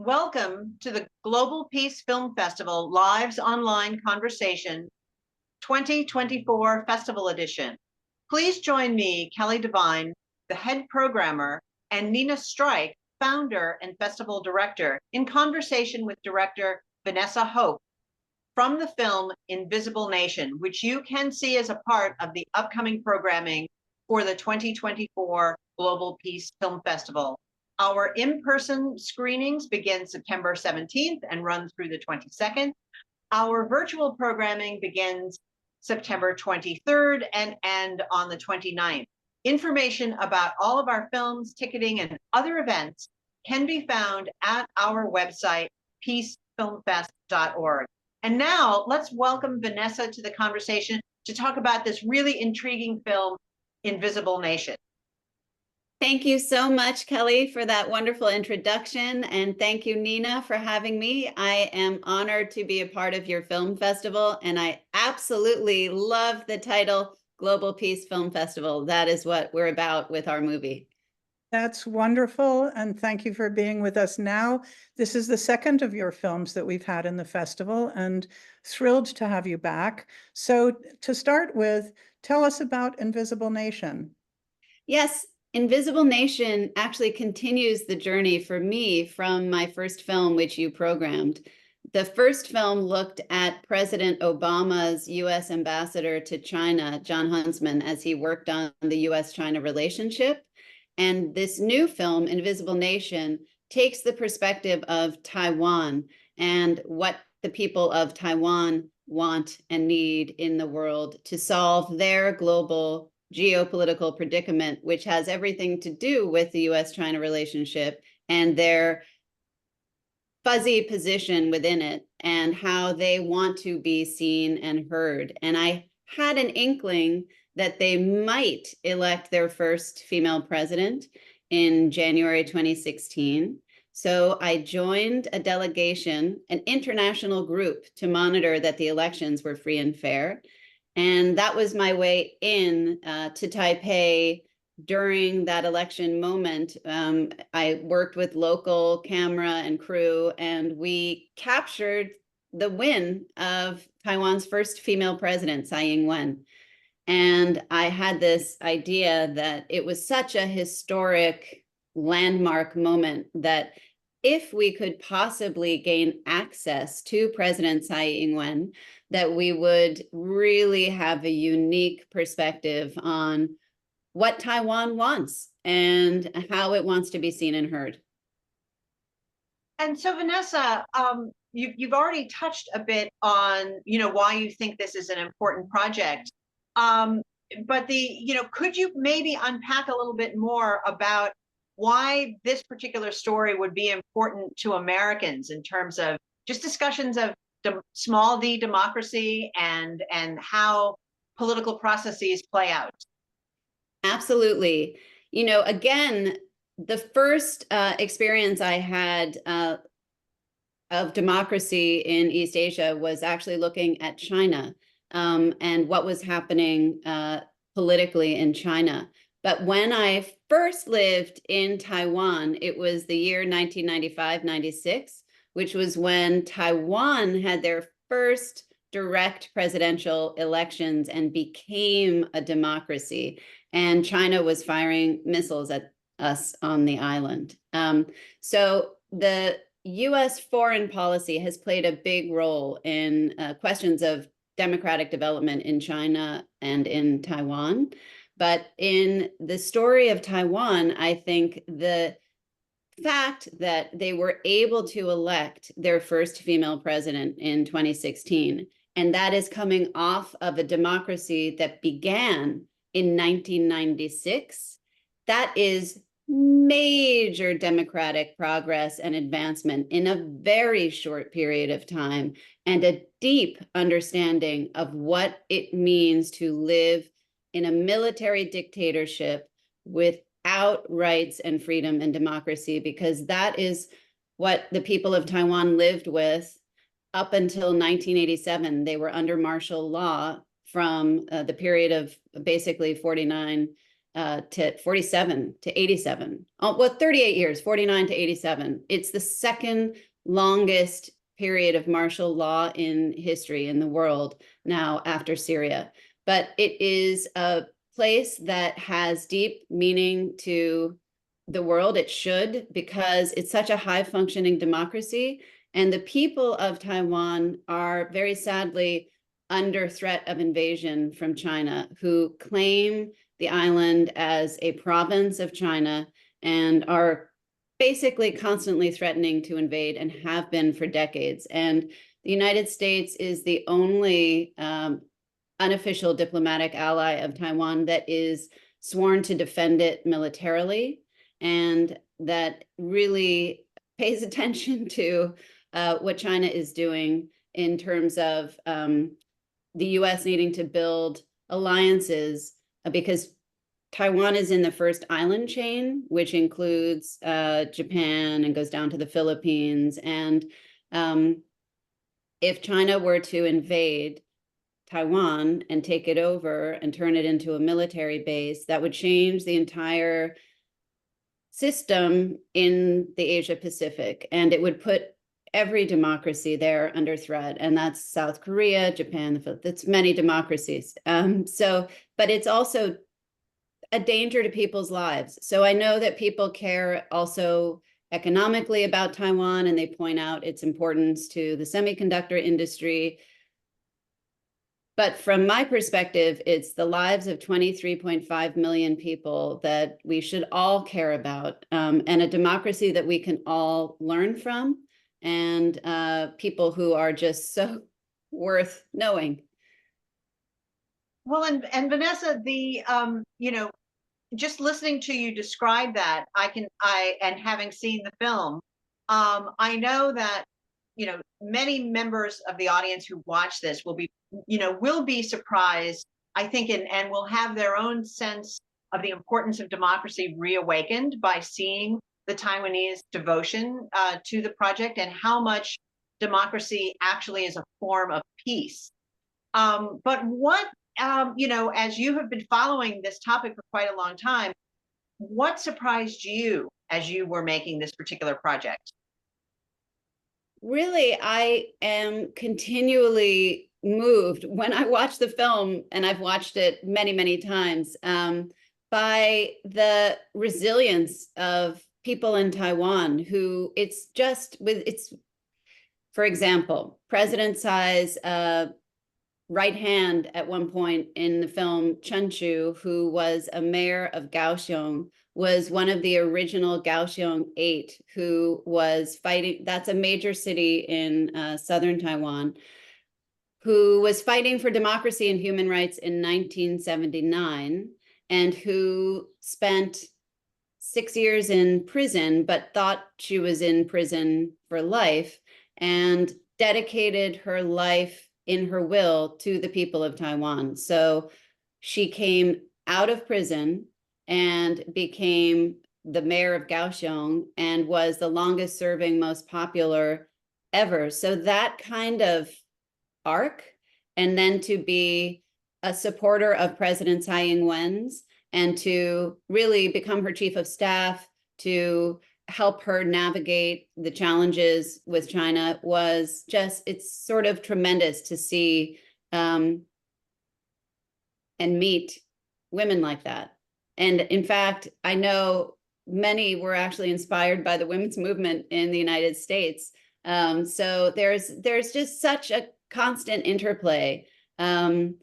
Welcome to the Global Peace Film Festival Lives Online Conversation 2024 Festival Edition. Please join me, Kelly Devine, the head programmer, and Nina Strike, founder and festival director, in conversation with director Vanessa Hope from the film Invisible Nation, which you can see as a part of the upcoming programming for the 2024 Global Peace Film Festival. Our in-person screenings begin September 17th and run through the 22nd. Our virtual programming begins September 23rd and end on the 29th. Information about all of our films, ticketing, and other events can be found at our website, peacefilmfest.org. And now let's welcome Vanessa to the conversation to talk about this really intriguing film, Invisible Nation. Thank you so much, Kelly, for that wonderful introduction. And thank you, Nina, for having me. I am honored to be a part of your film festival. And I absolutely love the title, Global Peace Film Festival. That is what we're about with our movie. That's wonderful. And thank you for being with us now. This is the second of your films that we've had in the festival, and thrilled to have you back. So to start with, tell us about Invisible Nation. Yes. Invisible Nation actually continues the journey for me from my first film, which you programmed. The first film looked at President Obama's U.S. ambassador to China, John Huntsman, as he worked on the U.S.-China relationship. And this new film, Invisible Nation, takes the perspective of Taiwan and what the people of Taiwan want and need in the world to solve their global geopolitical predicament, which has everything to do with the U.S.-China relationship and their fuzzy position within it and how they want to be seen and heard. And I had an inkling that they might elect their first female president in January 2016. So I joined a delegation, an international group, to monitor that the elections were free and fair. And that was my way in to Taipei during that election moment. I worked with local camera and crew, and we captured the win of Taiwan's first female president, Tsai Ing-wen. And I had this idea that it was such a historic landmark moment that if we could possibly gain access to President Tsai Ing-wen, that we would really have a unique perspective on what Taiwan wants and how it wants to be seen and heard. And so, Vanessa, you've already touched a bit on, why you think this is an important project. But could you maybe unpack a little bit more about why this particular story would be important to Americans in terms of just discussions of small d democracy and how political processes play out? Absolutely. Again, the first experience I had of democracy in East Asia was actually looking at China and what was happening politically in China. But when I first lived in Taiwan, it was the year 1995-96, which was when Taiwan had their first direct presidential elections and became a democracy. And China was firing missiles at us on the island. So the U.S. foreign policy has played a big role in questions of democratic development in China and in Taiwan. But in the story of Taiwan, I think the fact that they were able to elect their first female president in 2016, and that is coming off of a democracy that began in 1996, that is major democratic progress and advancement in a very short period of time, and a deep understanding of what it means to live in a military dictatorship without rights and freedom and democracy, because that is what the people of Taiwan lived with up until 1987. They were under martial law from the period of basically 49 to 47 to 87. Well, 38 years, 49 to 87. It's the second longest period of martial law in history in the world now after Syria. But it is a place that has deep meaning to the world. It should, because it's such a high functioning democracy. And the people of Taiwan are very sadly under threat of invasion from China, who claim the island as a province of China and are basically constantly threatening to invade and have been for decades. And the United States is the only unofficial diplomatic ally of Taiwan that is sworn to defend it militarily, and that really pays attention to what China is doing in terms of the US needing to build alliances, because Taiwan is in the first island chain, which includes Japan and goes down to the Philippines. And if China were to invade Taiwan and take it over and turn it into a military base, that would change the entire system in the Asia Pacific, and it would put every democracy there under threat. And that's South Korea, Japan, that's many democracies. But it's also a danger to people's lives. So I know that people care also economically about Taiwan, and they point out its importance to the semiconductor industry. But from my perspective, it's the lives of 23.5 million people that we should all care about, and a democracy that we can all learn from, and people who are just so worth knowing. Well, and Vanessa, just listening to you describe that, and having seen the film, I know that, many members of the audience who watch this will be surprised, I think, and will have their own sense of the importance of democracy reawakened by seeing the Taiwanese devotion to the project, and how much democracy actually is a form of peace. But what, as you have been following this topic for quite a long time, what surprised you as you were making this particular project? Really, I am continually moved when I watch the film, and I've watched it many, many times, by the resilience of people in Taiwan who for example, President Tsai's right hand at one point in the film, Chen Chu, who was a mayor of Kaohsiung, was one of the original Kaohsiung 8 who was fighting. That's a major city in southern Taiwan, who was fighting for democracy and human rights in 1979, and who spent 6 years in prison, but thought she was in prison for life, and dedicated her life in her will to the people of Taiwan. So she came out of prison and became the mayor of Kaohsiung, and was the longest serving, most popular ever. So that kind of arc, and then to be a supporter of President Tsai Ing-wen's, and to really become her chief of staff to help her navigate the challenges with China, was just, it's sort of tremendous to see and meet women like that. And in fact, I know many were actually inspired by the women's movement in the United States. So there's just such a constant interplay. We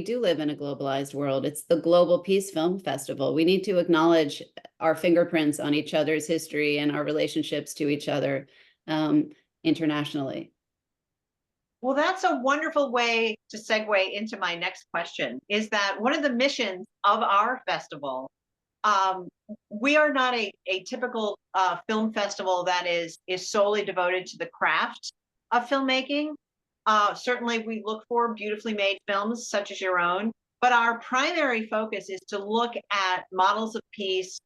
do live in a globalized world. It's the Global Peace Film Festival. We need to acknowledge our fingerprints on each other's history and our relationships to each other internationally. Well, that's a wonderful way to segue into my next question, is that one of the missions of our festival, we are not a typical film festival that is solely devoted to the craft of filmmaking. Certainly we look for beautifully made films such as your own, but our primary focus is to look at models of peace,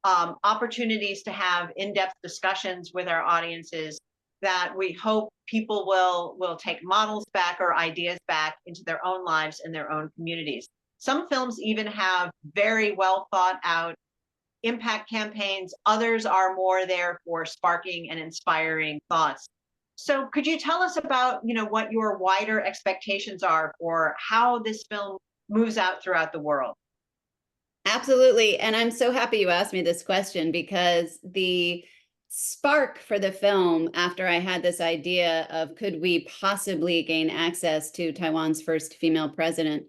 opportunities to have in-depth discussions with our audiences that we hope people will take models back or ideas back into their own lives and their own communities. Some films even have very well thought out impact campaigns. Others are more there for sparking and inspiring thoughts. So could you tell us about, what your wider expectations are for how this film moves out throughout the world? Absolutely. And I'm so happy you asked me this question, because the spark for the film, after I had this idea of could we possibly gain access to Taiwan's first female president,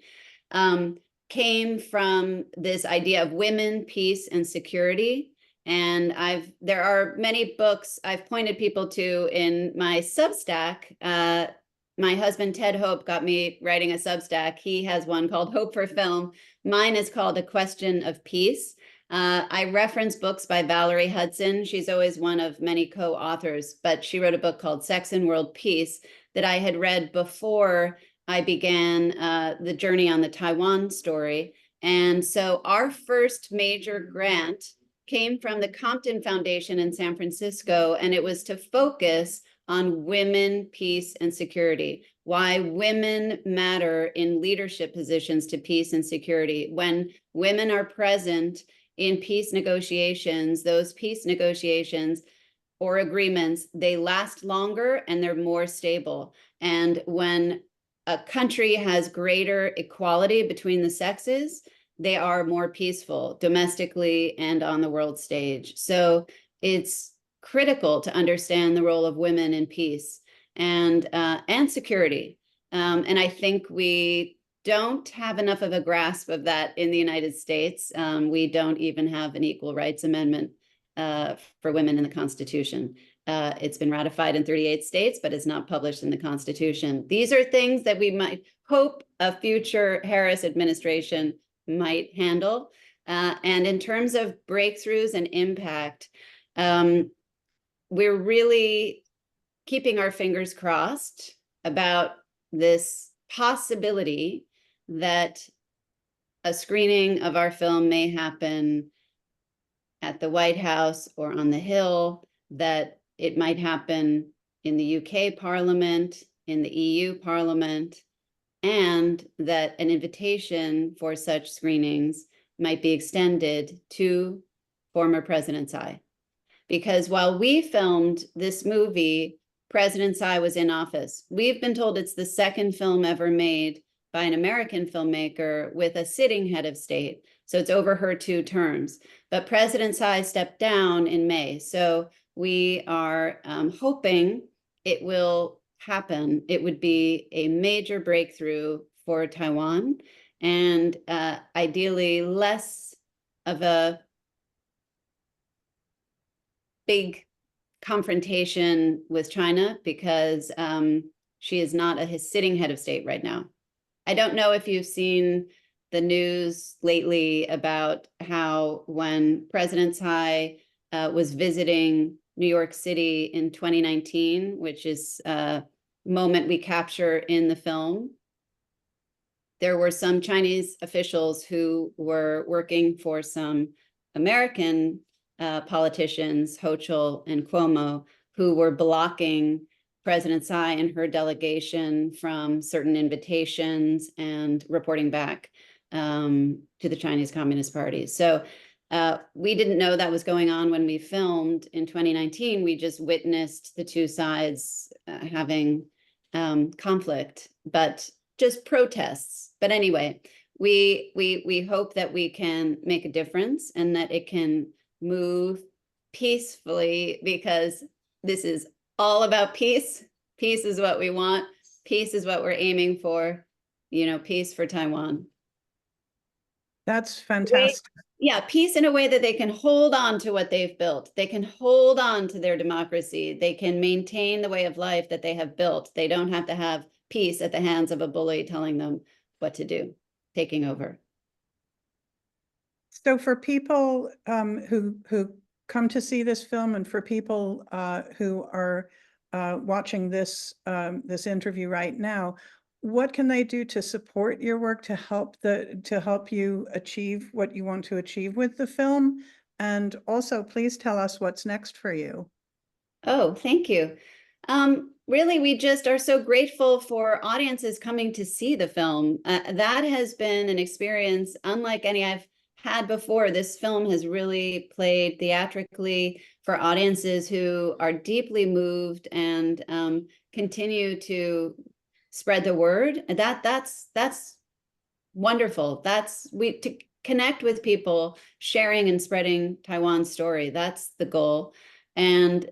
came from this idea of women, peace, and security. And there are many books I've pointed people to in my Substack. My husband, Ted Hope, got me writing a Substack. He has one called Hope for Film. Mine is called A Question of Peace. I reference books by Valerie Hudson. She's always one of many co-authors, but she wrote a book called Sex and World Peace that I had read before I began the journey on the Taiwan story. And so our first major grant came from the Compton Foundation in San Francisco, and it was to focus on women, peace, and security, why women matter in leadership positions to peace and security. When women are present in peace negotiations, those peace negotiations or agreements, they last longer and they're more stable. And when a country has greater equality between the sexes, they are more peaceful domestically and on the world stage. So it's critical to understand the role of women in peace and security. And I think we don't have enough of a grasp of that in the United States. We don't even have an Equal Rights Amendment for women in the Constitution. It's been ratified in 38 states, but it's not published in the Constitution. These are things that we might hope a future Harris administration might handle. And in terms of breakthroughs and impact, we're really keeping our fingers crossed about this possibility that a screening of our film may happen at the White House or on the Hill, that it might happen in the UK Parliament, in the EU Parliament, and that an invitation for such screenings might be extended to former President Tsai. Because while we filmed this movie, President Tsai was in office. We've been told it's the second film ever made by an American filmmaker with a sitting head of state. So it's over her 2 terms. But President Tsai stepped down in May. So we are hoping it will happen. It would be a major breakthrough for Taiwan, and ideally less of a big confrontation with China, because she is not a sitting head of state right now. I don't know if you've seen the news lately about how when President Tsai was visiting New York City in 2019, which is a moment we capture in the film, there were some Chinese officials who were working for some American politicians, Hochul and Cuomo, who were blocking President Tsai and her delegation from certain invitations and reporting back to the Chinese Communist Party. So we didn't know that was going on when we filmed in 2019. We just witnessed the 2 sides having conflict, but just protests. But anyway, we hope that we can make a difference and that it can move peacefully, because this is all about peace. Peace is what we want. Peace is what we're aiming for. Peace for Taiwan. That's fantastic. Yeah, peace in a way that they can hold on to what they've built. They can hold on to their democracy. They can maintain the way of life that they have built. They don't have to have peace at the hands of a bully telling them what to do, taking over. So for people who come to see this film, and for people who are watching this interview right now, what can they do to support your work, to help you achieve what you want to achieve with the film? And also, please tell us what's next for you. Oh, thank you. really, we just are so grateful for audiences coming to see the film. That has been an experience unlike any I've had before. This film has really played theatrically for audiences who are deeply moved and continue to spread the word. That's wonderful. To connect with people, sharing and spreading Taiwan's story. That's the goal, and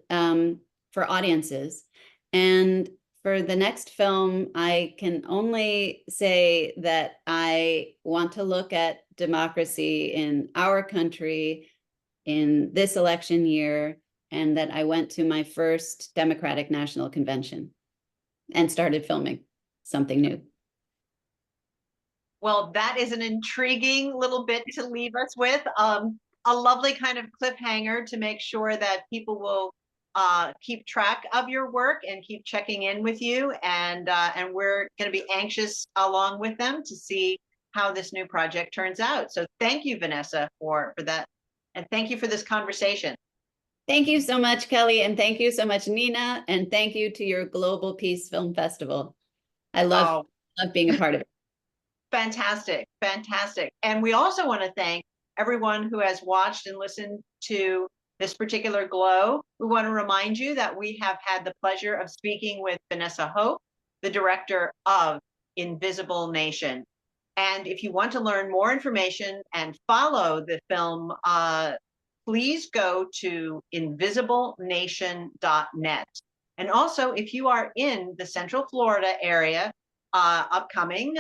for audiences. And for the next film, I can only say that I want to look at democracy in our country in this election year, and that I went to my first Democratic National Convention and started filming something new. Well, that is an intriguing little bit to leave us with. A lovely kind of cliffhanger to make sure that people will keep track of your work and keep checking in with you. And we're going to be anxious along with them to see how this new project turns out. So thank you, Vanessa, for that. And thank you for this conversation. Thank you so much, Kelly. And thank you so much, Nina. And thank you to your Global Peace Film Festival. I love being a part of it. Fantastic, fantastic. And we also want to thank everyone who has watched and listened to this particular Glow. We want to remind you that we have had the pleasure of speaking with Vanessa Hope, the director of Invisible Nation. And if you want to learn more information and follow the film, please go to invisiblenation.net. And also, if you are in the Central Florida area, upcoming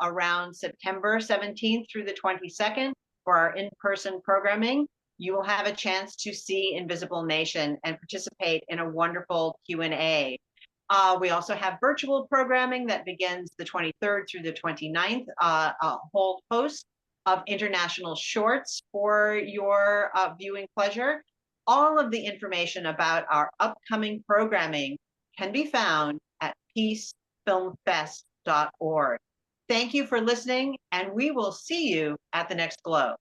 around September 17th through the 22nd for our in-person programming, you will have a chance to see Invisible Nation and participate in a wonderful Q&A. We also have virtual programming that begins the 23rd through the 29th, a whole host of international shorts for your viewing pleasure. All of the information about our upcoming programming can be found at peacefilmfest.org. Thank you for listening, and we will see you at the next Glow.